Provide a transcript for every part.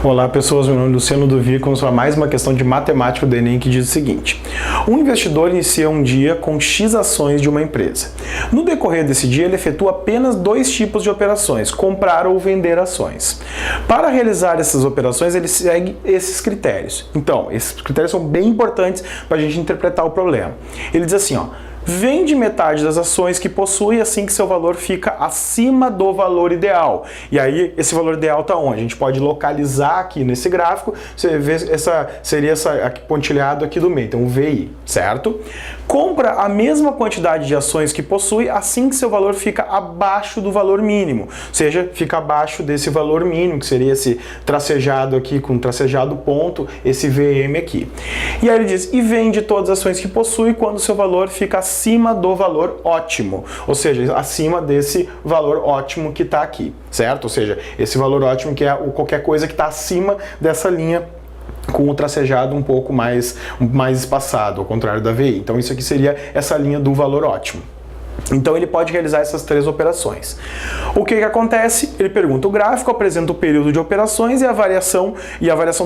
Olá pessoas, meu nome é Luciano Duvier, vamos para mais uma questão de matemática do Enem que diz o seguinte: um investidor inicia um dia com X ações de uma empresa. No decorrer desse dia ele efetua apenas dois tipos de operações, comprar ou vender ações. Para realizar essas operações ele segue esses critérios. Então, esses critérios são bem importantes para a gente interpretar o problema. Ele diz assim, ó: vende metade das ações que possui assim que seu valor fica acima do valor ideal. E aí, esse valor ideal está onde? A gente pode localizar aqui nesse gráfico, você vê seria essa pontilhado aqui do meio, então o VI, certo? Compra a mesma quantidade de ações que possui assim que seu valor fica abaixo do valor mínimo, ou seja, fica abaixo desse valor mínimo, que seria esse tracejado aqui, com tracejado ponto, esse VM aqui. E aí ele diz, e vende todas as ações que possui quando seu valor fica acima do valor ótimo, ou seja, acima desse valor ótimo que está aqui, certo? Ou seja, esse valor ótimo que é qualquer coisa que está acima dessa linha com o tracejado um pouco mais espaçado, ao contrário da VI. Então isso aqui seria essa linha do valor ótimo. Então ele pode realizar essas três operações. O que acontece? Ele pergunta, o gráfico apresenta o período de operações e a variação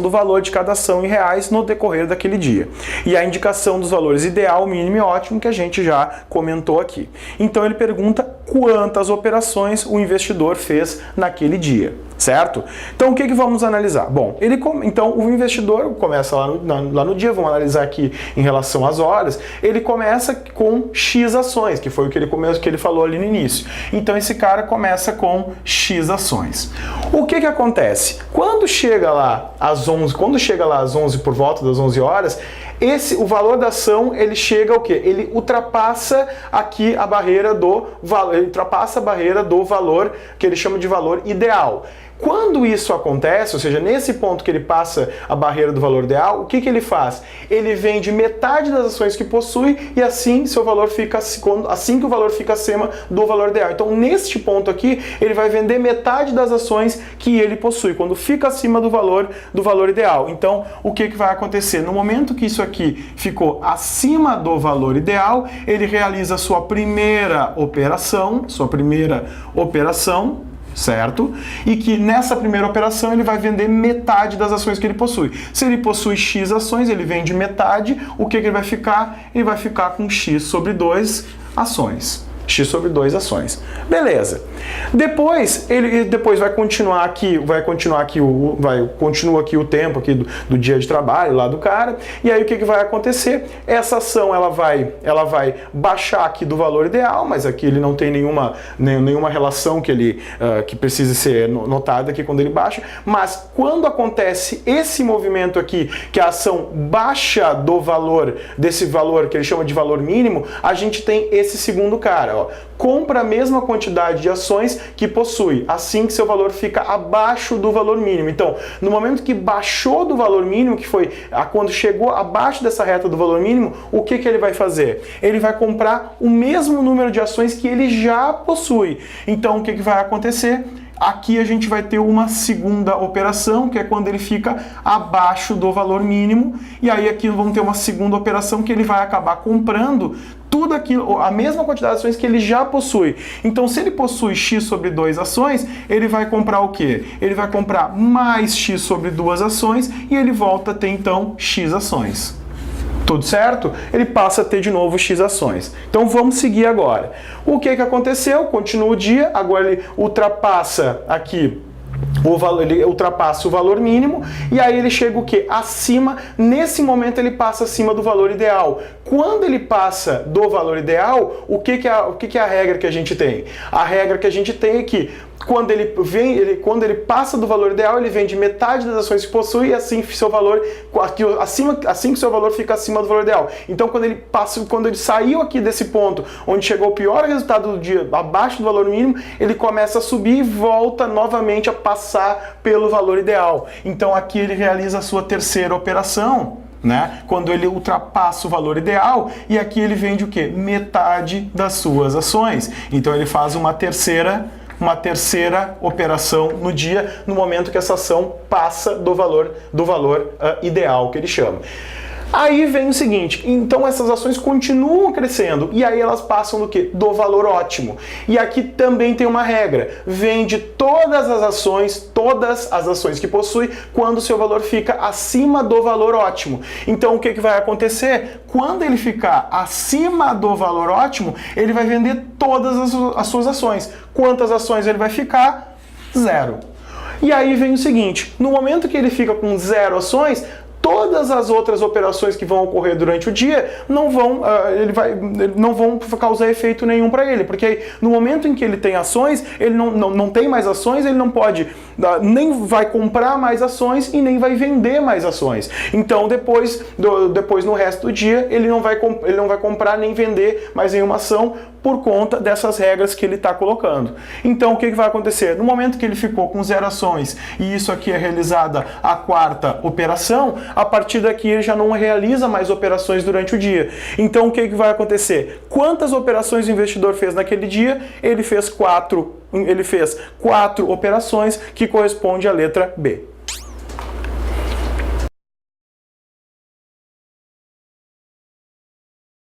do valor de cada ação em reais no decorrer daquele dia. E a indicação dos valores ideal, mínimo e ótimo que a gente já comentou aqui. Então ele pergunta quantas operações o investidor fez naquele dia, certo? Então o que vamos analisar? Bom, então o investidor começa lá no dia, vamos analisar aqui em relação às horas, ele começa com X ações, que foi o que ele falou ali no início. Então esse cara começa com X ações. O que acontece? Quando chega lá às 11, por volta das 11 horas, o valor da ação, ele chega ao quê? Ele ultrapassa aqui a barreira do valor, ele ultrapassa a barreira do valor que ele chama de valor ideal. Quando isso acontece, ou seja, nesse ponto que ele passa a barreira do valor ideal, o que ele faz? Ele vende metade das ações que possui e assim que o valor fica acima do valor ideal. Então, neste ponto aqui, ele vai vender metade das ações que ele possui, quando fica acima do valor ideal. Então, o que vai acontecer? No momento que isso aqui ficou acima do valor ideal, ele realiza a sua primeira operação, certo? E que nessa primeira operação ele vai vender metade das ações que ele possui. Se ele possui X ações, ele vende metade, o que ele vai ficar? Ele vai ficar com X sobre 2 ações. X sobre 2 ações. Beleza. Depois, ele vai continuar aqui o tempo aqui do dia de trabalho lá do cara, e aí o que vai acontecer? Essa ação ela vai baixar aqui do valor ideal, mas aqui ele não tem nenhuma relação que precise ser notada aqui quando ele baixa, mas quando acontece esse movimento aqui, que a ação baixa do valor, desse valor que ele chama de valor mínimo, a gente tem esse segundo cara, ó, compra a mesma quantidade de ações que possui, assim que seu valor fica abaixo do valor mínimo. Então, no momento que baixou do valor mínimo, que foi quando chegou abaixo dessa reta do valor mínimo, o que ele vai fazer? Ele vai comprar o mesmo número de ações que ele já possui. Então, o que vai acontecer? Aqui a gente vai ter uma segunda operação, que é quando ele fica abaixo do valor mínimo, e aí aqui vamos ter uma segunda operação que ele vai acabar comprando tudo aquilo, a mesma quantidade de ações que ele já possui. Então, se ele possui X sobre 2 ações, ele vai comprar o quê? Ele vai comprar mais X sobre 2 ações e ele volta a ter, então, X ações. Tudo certo? Ele passa a ter de novo X ações. Então vamos seguir agora. O que aconteceu? Continua o dia, agora ele ultrapassa aqui ele ultrapassa o valor mínimo e aí ele chega o quê? Acima, nesse momento ele passa acima do valor ideal. Quando ele passa do valor ideal, o que é a regra que a gente tem? A regra que a gente tem é que quando ele passa do valor ideal, ele vende metade das ações que possui e assim que seu valor fica acima do valor ideal. Então quando ele saiu aqui desse ponto, onde chegou o pior resultado do dia, abaixo do valor mínimo, ele começa a subir e volta novamente a passar pelo valor ideal. Então aqui ele realiza a sua terceira operação, né? Quando ele ultrapassa o valor ideal, e aqui ele vende o quê? Metade das suas ações. Então ele faz uma terceira operação no dia, no momento que essa ação passa do valor ideal que ele chama. Aí vem o seguinte, então essas ações continuam crescendo, e aí elas passam do quê? Do valor ótimo. E aqui também tem uma regra, vende todas as ações que possui quando o seu valor fica acima do valor ótimo. Então o que vai acontecer? Quando ele ficar acima do valor ótimo, ele vai vender todas as suas ações. Quantas ações ele vai ficar? 0. E aí vem o seguinte, no momento que ele fica com 0 ações, todas as outras operações que vão ocorrer durante o dia não vão causar efeito nenhum para ele, porque aí, no momento em que ele tem ações, ele não tem mais ações, ele não pode, nem vai comprar mais ações e nem vai vender mais ações. Então depois no resto do dia, ele não vai comprar nem vender mais nenhuma ação por conta dessas regras que ele está colocando. Então o que vai acontecer? No momento que ele ficou com 0 ações e isso aqui é realizada a 4ª operação, a partir daqui ele já não realiza mais operações durante o dia. Então o que vai acontecer? Quantas operações o investidor fez naquele dia? Ele fez 4 operações, que corresponde à letra B.